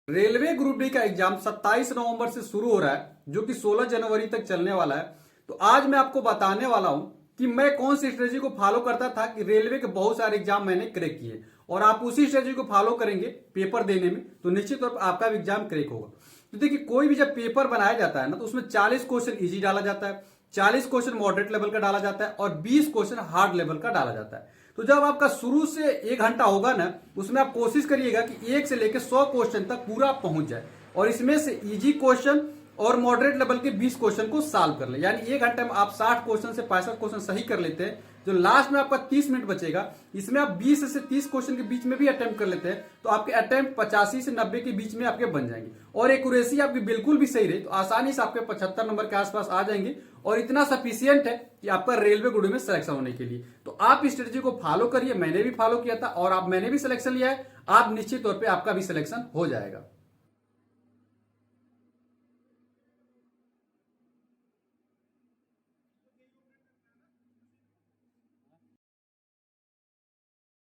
Railway group D का exam 27 नवंबर से शुरू हो रहा है, जो कि 16 जनवरी तक चलने वाला है। तो आज मैं आपको बताने वाला हूं कि मैं कौन सी स्ट्रेटेजी को फॉलो करता था कि रेलवे के बहुत सारे एग्जाम मैंने क्रैक किए, और आप उसी स्ट्रेटेजी को फॉलो करेंगे पेपर देने में तो निश्चित तौर पर आपका भी एग्जाम क्रैक होगा। तो देखिए, कोई भी जब पेपर बनाया जाता है ना, तो उसमें 40 क्वेश्चन इजी डाला जाता है, 40 क्वेश्चन मॉडरेट लेवल का डाला जाता है और 20 क्वेश्चन हार्ड लेवल का डाला जाता है। तो जब आपका शुरू से 1 घंटा होगा ना, उसमें आप कोशिश करिएगा कि 1 से लेकर 100 क्वेश्चन तक पूरा आप पहुंच जाए, और इसमें से इजी क्वेश्चन और मॉडरेट लेवल के 20 क्वेश्चन को सॉल्व कर ले। यानी 1 घंटे में आप 60 क्वेश्चन से 65 क्वेश्चन सही कर लेते हैं। जो लास्ट में आपका 30 मिनट बचेगा, इसमें आप 20 से 30 क्वेश्चन के बीच में भी अटेम्प्ट कर लेते हैं, तो आपके अटेम्प्ट 85 से 90 के बीच में आपके बन जाएंगे, और एक्यूरेसी आपकी बिल्कुल भी सही रहे तो आसानी से आपके 75 नंबर के आसपास आ जाएंगे, और इतना सफिशियंट है कि आपका रेलवे ग्रुप में सिलेक्शन होने के लिए। तो आप इस स्ट्रेटेजी को फॉलो करिए, मैंने भी फॉलो किया था और मैंने भी सिलेक्शन लिया है। आप निश्चित तौर पर आपका भी सिलेक्शन हो जाएगा।